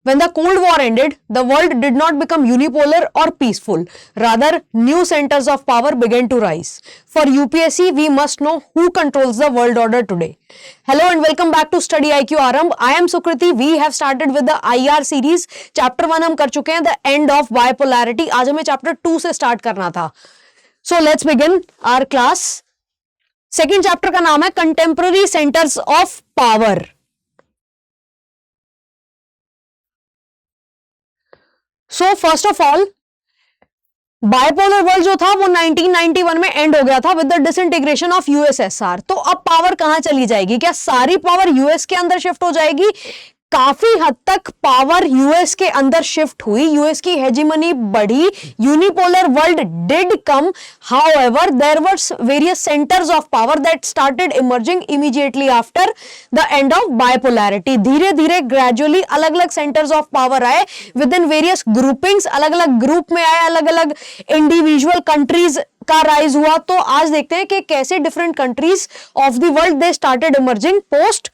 When the Cold War ended, the world did not become unipolar or peaceful. Rather, new centers of power began to rise. For UPSC, we must know who controls the world order today. Hello and welcome back to Study IQ Arambh. I am Sukriti. We have started with the IR series. Chapter 1 हम कर चुके हैं, the end of bipolarity. आज हमें chapter 2 से start करना था. So let's begin our class. Second chapter का नाम है Contemporary Centers of Power. So first of all bipolar world जो था वो 1991 में एंड हो गया था with the disintegration of USSR. तो अब पावर कहां चली जाएगी? क्या सारी पावर यूएस के अंदर शिफ्ट हो जाएगी? काफी हद तक पावर यूएस के अंदर शिफ्ट हुई, यूएस की हेजीमनी बढ़ी, unipolar world did come. However there were various centres of power that started emerging immediately after the end of bipolarity. धीरे धीरे ग्रेजुअली अलग अलग सेंटर्स ऑफ पावर आए विद इन वेरियस ग्रुपिंग्स, अलग अलग ग्रुप में आए, अलग अलग इंडिविजुअल कंट्रीज का राइज हुआ. तो आज देखते हैं कि कैसे different countries of the world they started emerging post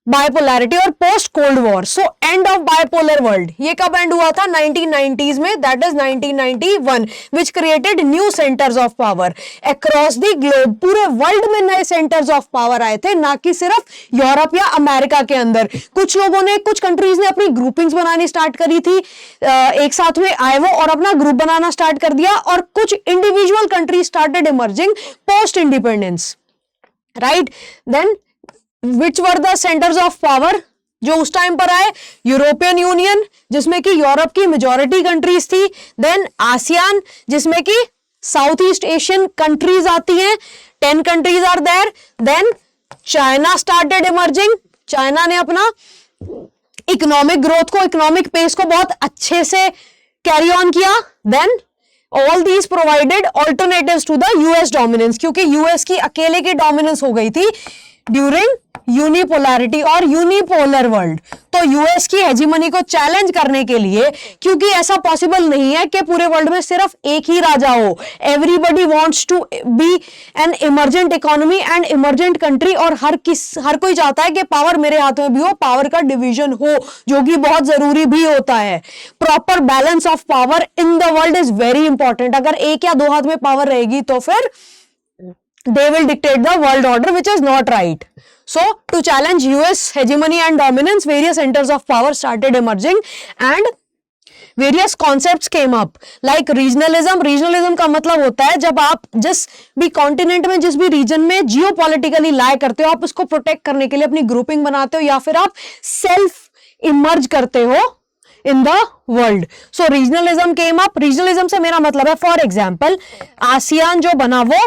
bipolarity और post cold war. So end of bipolar world ये कब एंड हुआ था? 1990s में, that is 1991, which created new centres of power across the globe. पूरे world में नए centres of power आए थे, ना कि सिर्फ यूरोप या अमेरिका के अंदर. कुछ लोगों ने, कुछ कंट्रीज ने अपनी ग्रुपिंग्स बनानी स्टार्ट करी थी, एक साथ में आए वो और अपना ग्रुप बनाना स्टार्ट कर दिया, और कुछ individual countries started emerging post independence. Right, then Which were the centers of power जो उस टाइम पर आए? यूरोपियन यूनियन, जिसमें कि यूरोप की मेजॉरिटी कंट्रीज थी. देन आसियान, जिसमें कि साउथ ईस्ट एशियन कंट्रीज आती हैं, 10 countries are there. Then China started emerging. China ने अपना इकोनॉमिक ग्रोथ को, इकोनॉमिक पेस को बहुत अच्छे से कैरी ऑन किया. Then all these provided alternatives to the US dominance, क्योंकि यूएस की अकेले की डोमिनेंस हो गई थी ड्यूरिंग यूनिपोलैरिटी और यूनिपोलर वर्ल्ड. तो यूएस की हेजीमनी को चैलेंज करने के लिए, क्योंकि ऐसा पॉसिबल नहीं है कि पूरे वर्ल्ड में सिर्फ एक ही राजा हो, everybody wants to be an emergent economy and emergent country, और हर कोई चाहता है कि पावर मेरे हाथ में भी हो, पावर का डिवीजन हो, जो कि बहुत जरूरी भी होता है. Proper balance of power in the world is very important. अगर एक या दो हाथ में पावर रहेगी तो फिर they will dictate the world order, which is not right. So to challenge US hegemony and dominance, various centers of power started emerging and various concepts came up like regionalism. Regionalism का मतलब होता है जब आप जिस भी continent में, जिस भी रीजन में जियोपॉलिटिकली लाई करते हो, आप उसको प्रोटेक्ट करने के लिए अपनी ग्रुपिंग बनाते हो, या फिर आप सेल्फ इमर्ज करते हो इन the world. So regionalism came up. Regionalism से मेरा मतलब है, फॉर एग्जांपल आसियान जो बना वो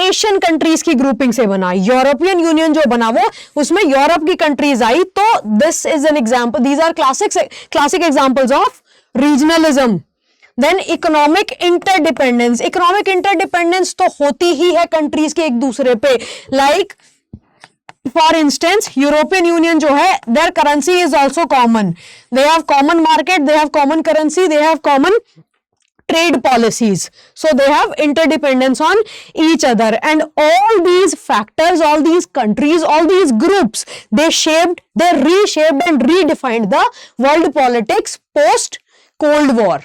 एशियन कंट्रीज की ग्रुपिंग से बना. यूरोपियन यूनियन जो बना वो उसमें यूरोप की कंट्रीज आई. तो this is an example, these are classic examples of regionalism. Then economic interdependence. Economic interdependence तो होती ही है कंट्रीज के एक दूसरे पे. Like for instance European Union जो है, their currency is also common, they have common market, they have common currency, they have common trade policies, so they have interdependence on each other. And all these factors, all these countries, all these groups, they reshaped and redefined the world politics post Cold War.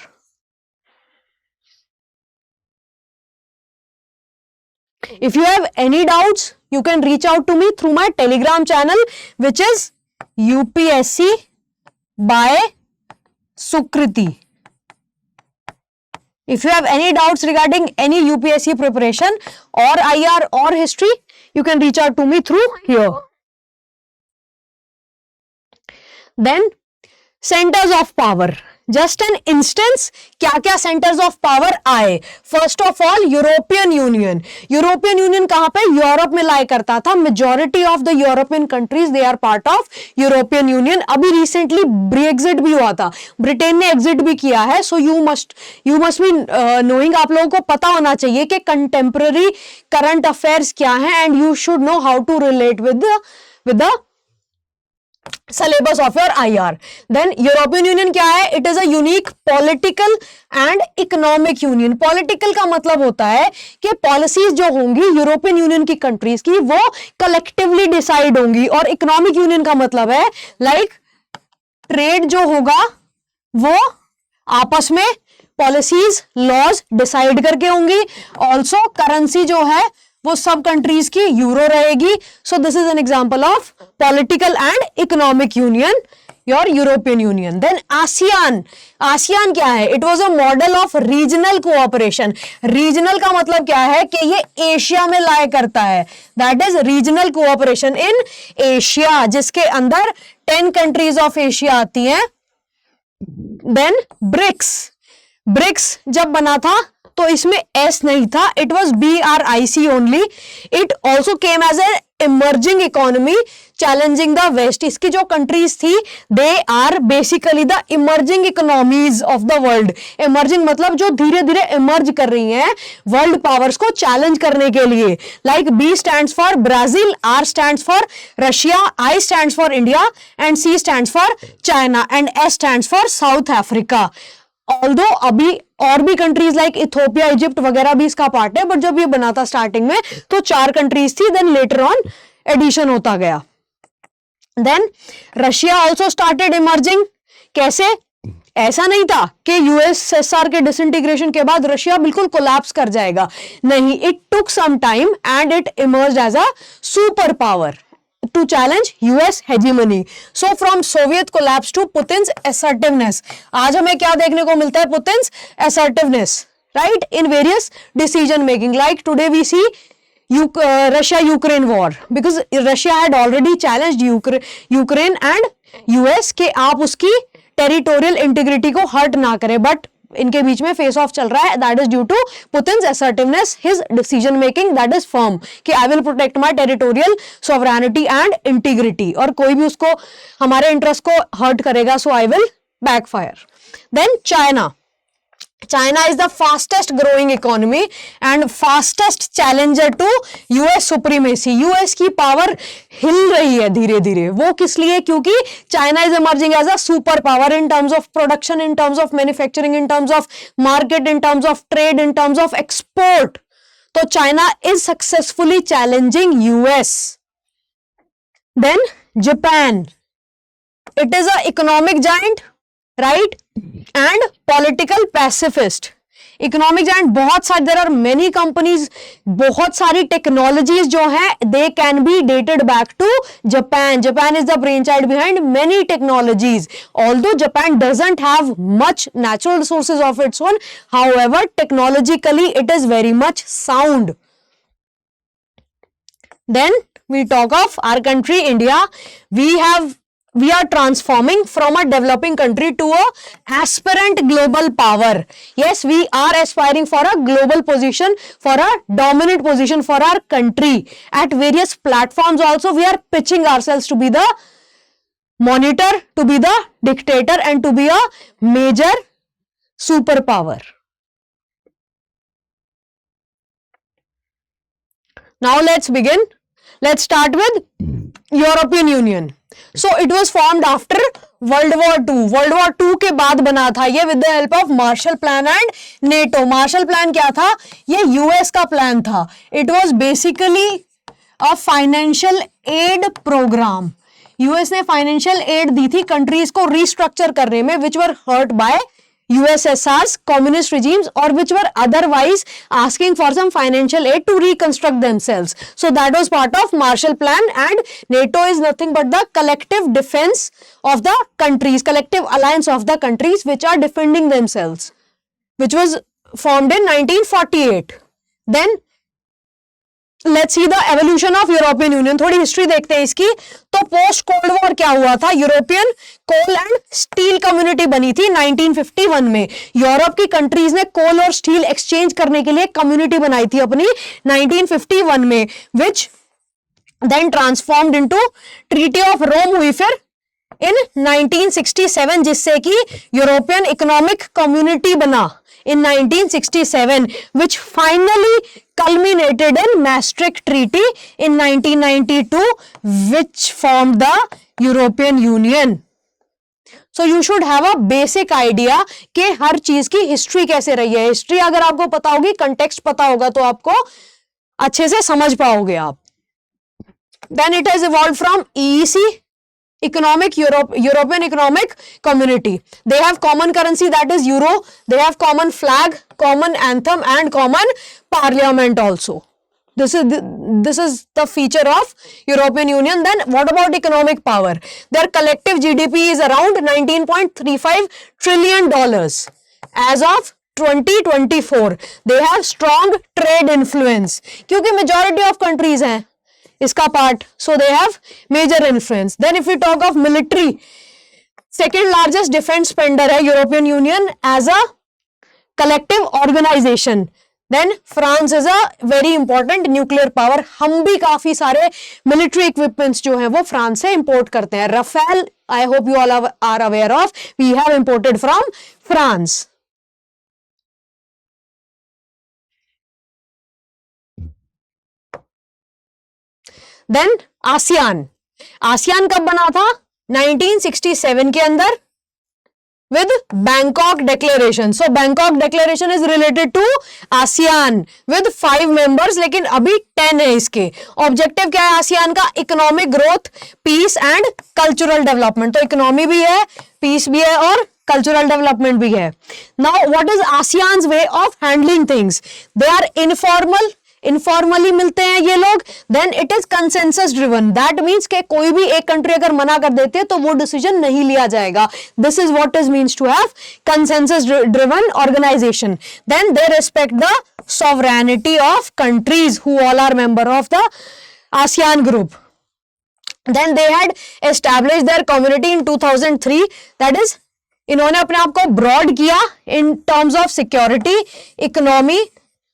If you have any doubts, you can reach out to me through my Telegram channel, which is UPSC by Sukriti. If you have any doubts regarding any UPSC preparation or IR or history, you can reach out to me through here. Then centers of power. Just an instance, क्या क्या centres of power आए. First of all European Union. European Union कहां पे? Europe में lie करता था. Majority of the European countries they are part of European Union. अभी recently Brexit भी हुआ था, ब्रिटेन ने एग्जिट भी किया है. So you must be knowing, आप लोगों को पता होना चाहिए कि कंटेम्पररी करंट अफेयर्स क्या है, and you should know how to relate with the syllabus of your IR. Then European Union क्या है? It is a unique political and economic union. Political का मतलब होता है कि पॉलिसीज जो होंगी यूरोपियन यूनियन की कंट्रीज की वो कलेक्टिवली डिसाइड होंगी, और इकोनॉमिक यूनियन का मतलब है लाइक ट्रेड जो होगा वो आपस में पॉलिसीज लॉज डिसाइड करके होंगी। ऑल्सो करेंसी जो है वो सब कंट्रीज की यूरो रहेगी। So this is an example of political and economic union, your European Union. Then ASEAN, ASEAN क्या है? It was a model of regional cooperation. Regional का मतलब क्या है कि ये एशिया में लाया करता है, that is regional cooperation in Asia, जिसके अंदर 10 कंट्रीज ऑफ एशिया आती हैं। देन ब्रिक्स, ब्रिक्स जब बना था तो इसमें एस नहीं था, it was BRIC only. It also came as a emerging economy challenging the west. इसकी जो कंट्रीज थी they are basically the emerging economies of the world. Emerging मतलब जो धीरे धीरे इमर्ज कर रही हैं वर्ल्ड पावर्स को चैलेंज करने के लिए। Like B stands for Brazil, R stands for Russia, I stands for India and C stands for China and S stands for south Africa. Although अभी और भी कंट्रीज लाइक इथोपिया, इजिप्ट वगैरह भी इसका पार्ट है, बट जब ये बना था स्टार्टिंग में तो 4 कंट्रीज थी, देन लेटर ऑन एडिशन होता गया। Then Russia also started emerging. कैसे? ऐसा नहीं था कि USSR के डिसइंटीग्रेशन के बाद रशिया बिल्कुल कोलैप्स कर जाएगा, नहीं, it took some time and it emerged as a super power to challenge US hegemony. So from Soviet collapse to Putin's assertiveness. आज हमें क्या देखने को मिलता है? Putin's assertiveness, right? In various decision making. Like today we see Russia-Ukraine war because Russia had already challenged Ukraine and US कि आप उसकी territorial integrity को hurt ना करें, but इनके बीच में फेस ऑफ चल रहा है, that is due to Putin's assertiveness, his decision making that is firm कि I will protect my territorial sovereignty and integrity, और कोई भी उसको हमारे इंटरेस्ट को हर्ट करेगा so I will backfire. Then China, China is the fastest growing economy and fastest challenger to US supremacy. US की power हिल रही है धीरे धीरे, वो किस लिए? क्योंकि China is emerging as a super power in terms of production, in terms of manufacturing, in terms of market, in terms of trade, in terms of export. तो China is successfully challenging US. Then Japan, it is a economic giant, right? And political pacifist. Economic giant बहुत सारे, there are many companies, बहुत सारी technologies जो हैं they can be dated back to Japan. Japan is the brain child behind many technologies. Although Japan doesn't have much natural resources of its own, however technologically it is very much sound. Then we talk of our country India. We are transforming from a developing country to a aspirant global power. Yes, we are aspiring for a global position, for a dominant position for our country. At various platforms also we are pitching ourselves to be the monitor, to be the dictator and to be a major superpower. Now let's begin. Let's start with European Union. So it was formed after World War II. World War II के बाद बना था ये with the help of Marshall Plan and NATO. Marshall Plan क्या था? ये US का plan था. It was basically a financial aid program. US ने financial aid दी थी कंट्रीज को restructure करने में which were hurt by USSR's communist regimes or which were otherwise asking for some financial aid to reconstruct themselves. So that was part of Marshall Plan, and NATO is nothing but the collective defense of the countries, collective alliance of the countries which are defending themselves, which was formed in 1948. Then let's see the evolution of European Union. थोड़ी history देखते हैं इसकी. तो post cold war क्या हुआ था? European coal and steel community बनी थी 1951 में. यूरोप की कंट्रीज ने कोल और स्टील एक्सचेंज करने के लिए कम्युनिटी बनाई थी अपनी 1951 में, which then transformed into treaty of Rome हुई फिर इन 1967, जिससे कि यूरोपियन इकोनॉमिक कम्युनिटी बना in 1967, which finally culminated in Maastricht Treaty in 1992, which formed the European Union. So you should have a basic idea कि हर चीज की history कैसे रही है. हिस्ट्री अगर आपको पता होगी, कंटेक्स्ट पता होगा, तो आपको अच्छे से समझ पाओगे आप. Then it has evolved from EEC economic European Economic Community. They have common currency, that is euro. They have common flag, common anthem and common parliament also. This is the feature of European Union. Then what about economic power? Their collective GDP is around $19.35 trillion as of 2024. They have strong trade influence क्योंकि majority of countries हैं इसका part, so they have major influence. Then if we talk of military, second largest defense spender है European Union as a collective organization. Then France is a very important nuclear power. हम भी काफी सारे military equipments जो हैं वो France से import करते हैं. Rafale, I hope you all are aware of, we have imported from France. Then ASEAN कब बना था? 1967 के अंदर with Bangkok Declaration. So Bangkok Declaration is related to ASEAN with 5 members, लेकिन अभी 10 है इसके. ऑब्जेक्टिव क्या है आसियान का? Economic growth, peace and cultural development. तो इकोनॉमी भी है, पीस भी है और कल्चरल डेवलपमेंट भी है. Now what is ASEAN's way of handling things? They are informally मिलते हैं ये लोग. Then it is consensus driven. That means के कोई भी एक कंट्री अगर मना कर देते हैं तो वो डिसीजन नहीं लिया जाएगा. This is what is means to have consensus driven organisation. Then they respect the sovereignty of countries who all are member of the ASEAN group. Then they had established their community in 2003. That is, इन्होंने अपने आप को broad किया in terms of security, economy,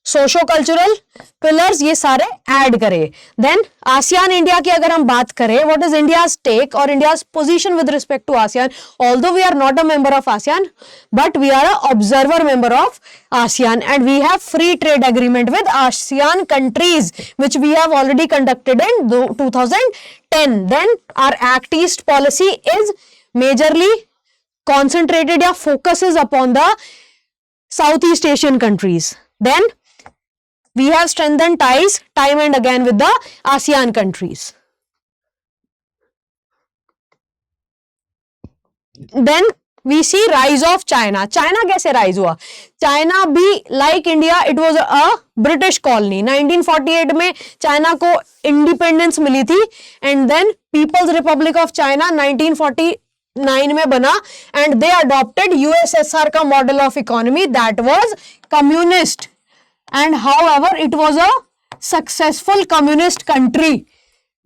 socio cultural pillars, ये सारे add करे. Then ASEAN India की अगर हम बात करें, व्हाट इज इंडियाज टेक और India's position with respect to ASEAN? Although we are not a member of ASEAN, but we are a observer member of ASEAN and we have free trade agreement with ASEAN countries which we have already conducted in 2010. Then our Act East policy is majorly concentrated या focuses upon the Southeast Asian countries. Then we have strengthened ties time and again with the ASEAN countries. Then we see rise of China. China कैसे rise हुआ? China भी like India, it was a British colony. 1948 में China को independence मिली थी and then People's Republic of China 1949 में बना and they adopted USSR का model of economy that was communist and however it was a successful communist country.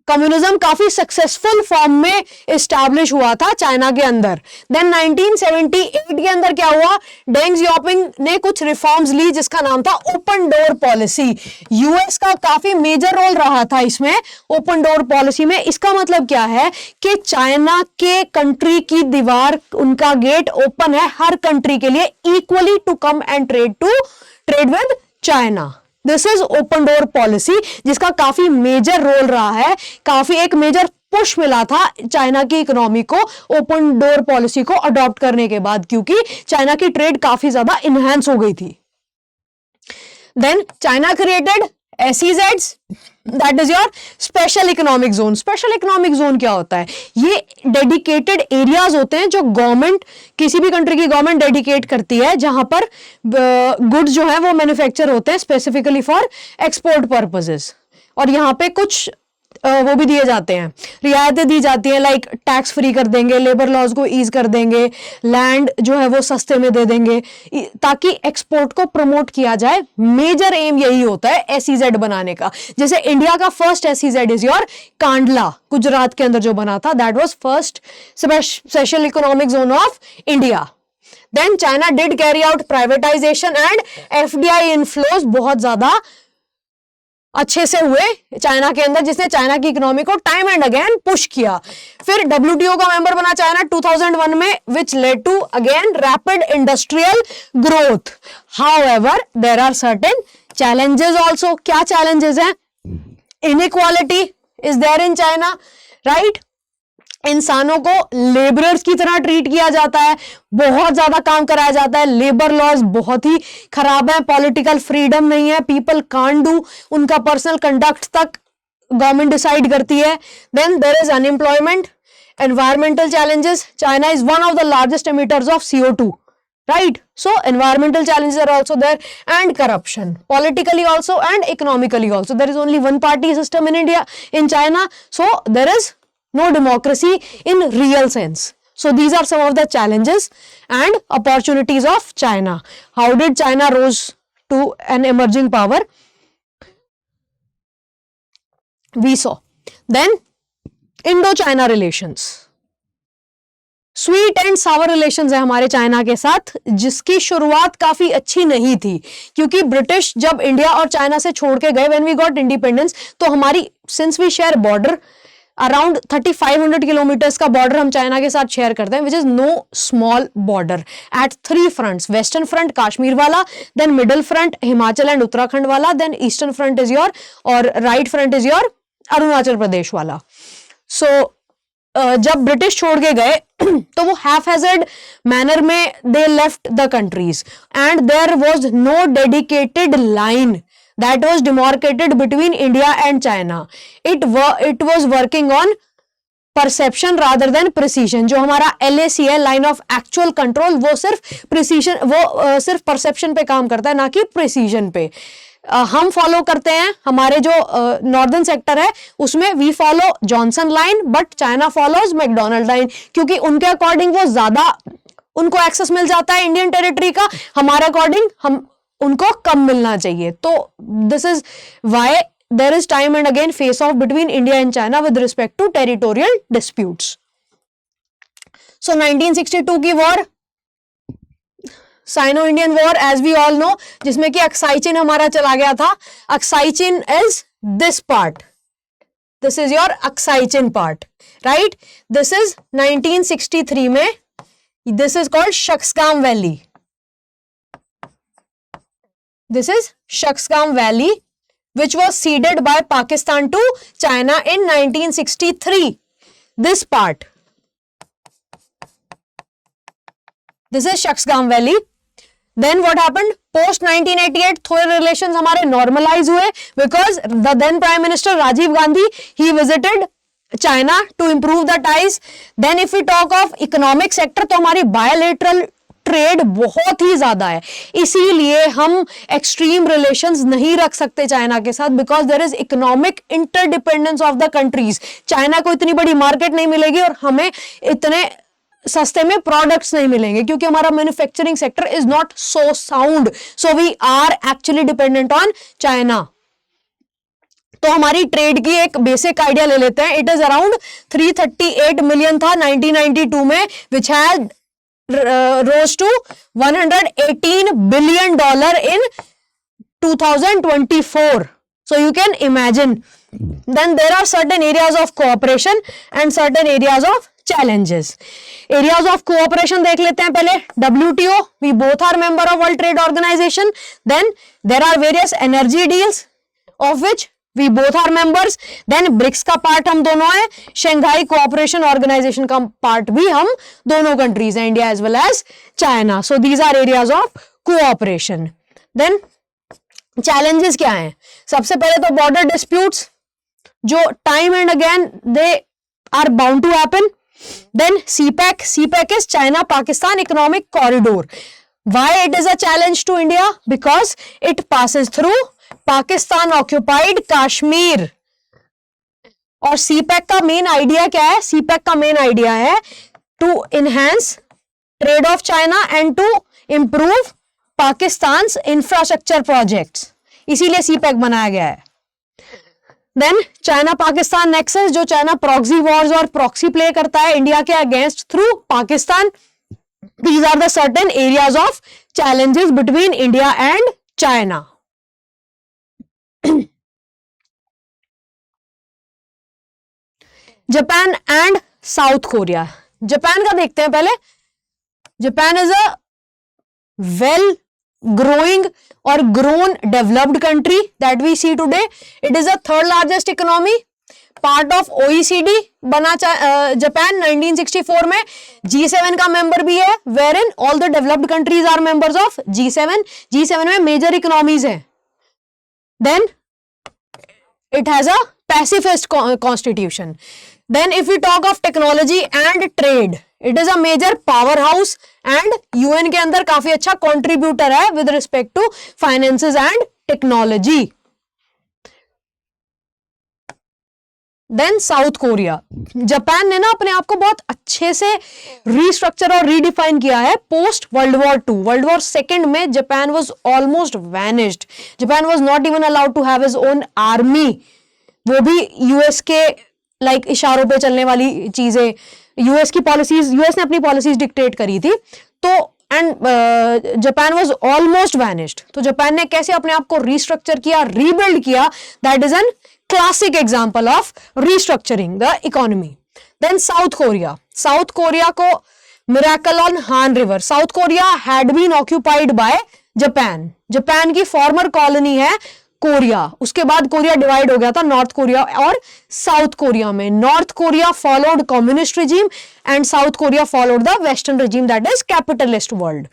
Communism काफी successful form में establish हुआ था चाइना के अंदर. देन 1978 के अंदर क्या हुआ? डेंग जियाओपिंग ने कुछ रिफॉर्म्स ली जिसका नाम था ओपन डोर पॉलिसी. यूएस का काफी मेजर रोल रहा था इसमें, ओपन डोर पॉलिसी में. इसका मतलब क्या है कि चाइना के कंट्री की दीवार, उनका गेट ओपन है हर कंट्री के लिए equally to come and trade with China. This is open door policy जिसका काफी मेजर रोल रहा है. काफी एक मेजर पुश मिला था चाइना की इकोनॉमी को ओपन डोर पॉलिसी को अडॉप्ट करने के बाद, क्योंकि चाइना की ट्रेड काफी ज्यादा इनहैंस हो गई थी. Then China created SEZs, that is your special economic zone. Special economic zone क्या होता है? ये डेडिकेटेड एरियाज होते हैं जो गवर्नमेंट, किसी भी कंट्री की गवर्नमेंट डेडिकेट करती है, जहां पर गुड्स जो है वो मैन्युफैक्चर होते हैं स्पेसिफिकली फॉर एक्सपोर्ट पर्पसेस. और यहाँ पे कुछ वो भी दिए जाते हैं, रियायतें दी जाती हैं, लाइक टैक्स फ्री कर देंगे, लेबर लॉज को ईज कर देंगे, लैंड जो है वो सस्ते में दे देंगे ताकि एक्सपोर्ट को प्रमोट किया जाए. मेजर एम यही होता है SEZ बनाने का. जैसे इंडिया का first SEZ is your Kandla, Gujarat के अंदर जो बना था, that was first special economic zone of India. Then China did carry out privatisation and FDI inflows बहुत ज्यादा अच्छे से हुए चाइना के अंदर, जिसने चाइना की इकोनॉमी को टाइम एंड अगेन पुश किया. फिर WTO का मेंबर बना चाइना 2001 में, which led to again rapid industrial growth. However there are certain challenges also. क्या चैलेंजेस हैं? Inequality is there in China, right? इंसानों को लेबरर्स की तरह ट्रीट किया जाता है, बहुत ज्यादा काम कराया जाता है, लेबर लॉज बहुत ही खराब है, पॉलिटिकल फ्रीडम नहीं है, पीपल कांट डू, उनका पर्सनल कंडक्ट तक गवर्नमेंट डिसाइड करती है. Then there is unemployment, environmental challenges, China is one of the largest emitters of CO2, right? So environmental challenges are also there, and corruption, politically also and economically also. There is only one party system in India, in China, so there is no democracy in real sense. So these are some of the challenges and opportunities of China. How did China rose to an emerging power? We saw. Then Indo-China relations. Sweet and Sawar relations है हमारे China के साथ, जिसकी शुरुआत काफी अच्छी नहीं थी, क्योंकि ब्रिटिश जब इंडिया और चाइना से छोड़ के गए व्हेन वी गॉट इंडिपेंडेंस, तो हमारी, since we share border around 3500 kilometres का बॉर्डर हम चाइना के साथ शेयर करते हैं, which is no small border at 3 fronts, western front Kashmir वाला, then middle front Himachal and Uttarakhand वाला, then eastern front is your, और right front is your Arunachal Pradesh वाला. सो जब ब्रिटिश छोड़ के गए तो वो हाफ हैजर्ड मैनर में they left the countries, and there was no dedicated line that was demarcated between India and China. It was working on perception rather than precision. जो हमारा LAC है, लाइन ऑफ एक्चुअल कंट्रोल, वो सिर्फ precision, वो सिर्फ perception पे काम करता है, ना कि प्रिसीजन पे. हम फॉलो करते हैं, हमारे जो नॉर्दर्न सेक्टर है उसमें we follow Johnson line, but China follows McDonald line, क्योंकि उनके अकॉर्डिंग वो ज्यादा, उनको एक्सेस मिल जाता है इंडियन टेरिटरी का, हमारे अकॉर्डिंग हम उनको कम मिलना चाहिए. तो this is why there is time and again face off between India and China with respect to territorial disputes. So 1962 की war, Sino Indian war, as we all know, जिसमें कि अक्साई चीन हमारा चला गया था. अक्साई चीन is this part, this is your Aksai चीन पार्ट, राइट. दिस इज 1963 में, this is called Shaksgam valley. This is Shaksgam Valley, which was ceded by Pakistan to China in 1963. This part. This is Shaksgam Valley. Then what happened? Post 1988 थोड़े relations हमारे normalize हुए, because the then Prime Minister Rajiv Gandhi, he visited China to improve the ties. Then if we talk of economic sector, तो हमारी bilateral trade बहुत ही ज्यादा है, इसीलिए हम एक्सट्रीम रिलेशंस नहीं रख सकते चाइना के साथ, because there is economic interdependence of the countries. China को इतनी बड़ी मार्केट नहीं मिलेगी और हमें इतने सस्ते में प्रोडक्ट्स नहीं मिलेंगे, क्योंकि हमारा manufacturing sector is not so sound. So we are actually dependent on China. तो हमारी ट्रेड की एक बेसिक आइडिया ले लेते हैं. इट इज अराउंड 338 मिलियन था 1992 में, which had rose to $118 billion in 2024. So you can imagine. Then there are certain areas of cooperation and certain areas of challenges. Areas of cooperation देख लेते हैं पहले. WTO, we both are member of World Trade Organization. Then there are various energy deals of which we both are members. Then BRICS का part हम दोनों हैं, Shanghai cooperation organisation का part भी हम दोनों कंट्रीज हैं, India as well as China. So these are areas of cooperation. Then challenges क्या हैं? सबसे पहले तो बॉर्डर डिस्प्यूट्स, जो time and again they are bound to happen. Then CPEC, CPEC is China Pakistan Economic Corridor. Why it is a challenge to India? Because it passes through Pakistan occupied Kashmir. और CPEC का main idea क्या है? CPEC का main idea है to enhance trade of China and to improve Pakistan infrastructure projects, इसीलिए CPEC बनाया गया है. देन चाइना पाकिस्तान नेक्सस, जो चाइना प्रॉक्सी वॉर्स और प्रॉक्सी प्ले करता है इंडिया के against through Pakistan. These are the certain areas of challenges between India and China. Japan and South Korea. Japan का देखते हैं पहले. Japan is a well growing or grown developed country that we see today. It is the third largest economy, part of OECD बना Japan 1964 में. G7 का member भी है, wherein all the developed countries are members of G7. G7 में major economies हैं. Then it has a pacifist constitution. Then if we talk of technology and trade, it is a major powerhouse and UN के अंदर काफी अच्छा contributor है with respect to finances and technology. Then South Korea, Japan ने ना अपने आप को बहुत अच्छे से रीस्ट्रक्चर और रीडिफाइन किया है post world war two. World war second में Japan was almost vanished. Japan was not even allowed to have his own army, वो भी यूएस के लाइक इशारों पे चलने वाली चीजें, यूएस की पॉलिसीज, यूएस ने अपनी पॉलिसीज डिक्टेट करी थी. तो and Japan was almost vanished. तो जापान ने कैसे अपने आप को रीस्ट्रक्चर किया, रीबिल्ड किया, that is an classic example of restructuring the economy. Then South Korea. South Korea को miracle on Han River. South Korea had been occupied by Japan. Japan की फॉर्मर कॉलोनी है कोरिया. उसके बाद Korea divide हो गया था north Korea और south Korea में. North Korea followed communist regime and South Korea followed the western regime that is capitalist world.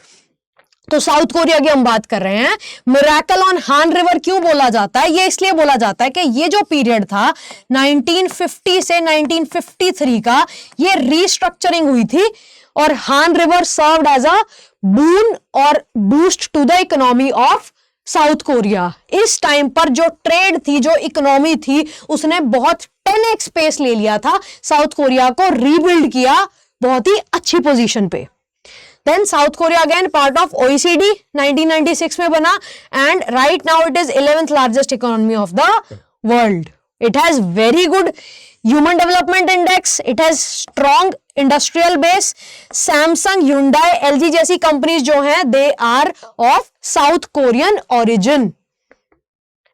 तो साउथ कोरिया की हम बात कर रहे हैं. मिरेकल ऑन हान रिवर क्यों बोला जाता है? ये इसलिए बोला जाता है कि ये जो पीरियड था 1950 से 1953 का, ये रीस्ट्रक्चरिंग हुई थी और Han river served as a boon और boost to the economy of South Korea. इस टाइम पर जो ट्रेड थी, जो इकोनॉमी थी, उसने बहुत 10x स्पेस ले लिया था. साउथ कोरिया को रीबिल्ड किया बहुत ही अच्छी पोजीशन पे. Then South Korea again part of OECD 1996 में बना and right now it is 11th largest economy of the world. It has very good human development index. It has strong industrial base. Samsung, Hyundai, LG जैसी companies जो हैं they are of South Korean origin.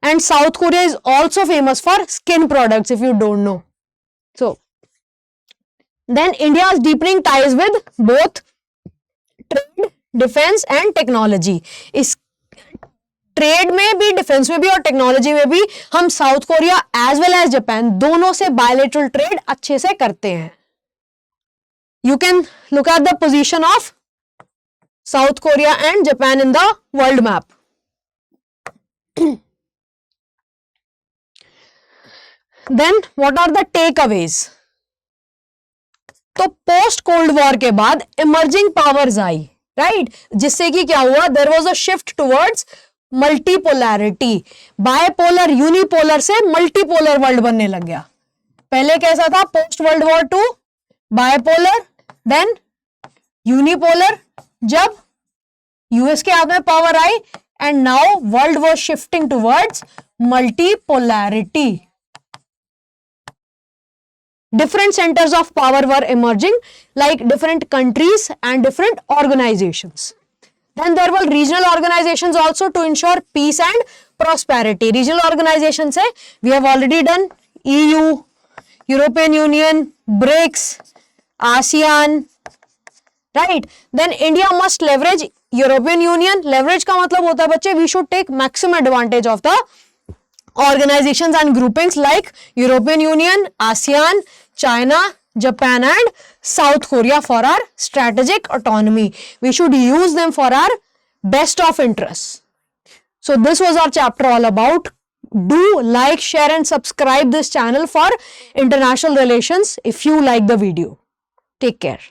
And South Korea is also famous for skin products if you don't know. So then India is deepening ties with both trade, defence and technology. इस trade में भी, defence में भी और technology में भी हम South Korea as well as Japan दोनों से बायलैटरल ट्रेड अच्छे से करते हैं. You can look at the position of South Korea and Japan in the world map. Then what are the takeaways? तो पोस्ट कोल्ड वॉर के बाद emerging powers आई, right, जिससे कि क्या हुआ, there was a shift towards multipolarity. Bipolar, unipolar से multipolar world बनने लग गया. पहले कैसा था post world war two? Bipolar, then unipolar, जब यूएस के हाथ में पावर आई, and now world was shifting towards multipolarity. Different centers of power were emerging, like different countries and different organizations. Then there were regional organizations also to ensure peace and prosperity. Regional organizations है, we have already done EU, European Union, BRICS, ASEAN, right? Then India must leverage European Union. Leverage का मतलब होता है बच्चे, we should take maximum advantage of the organizations and groupings like European Union, ASEAN, China, Japan and South Korea for our strategic autonomy. We should use them for our best of interests. So this was our chapter all about. Do like, share and subscribe this channel for international relations if you like the video. Take care.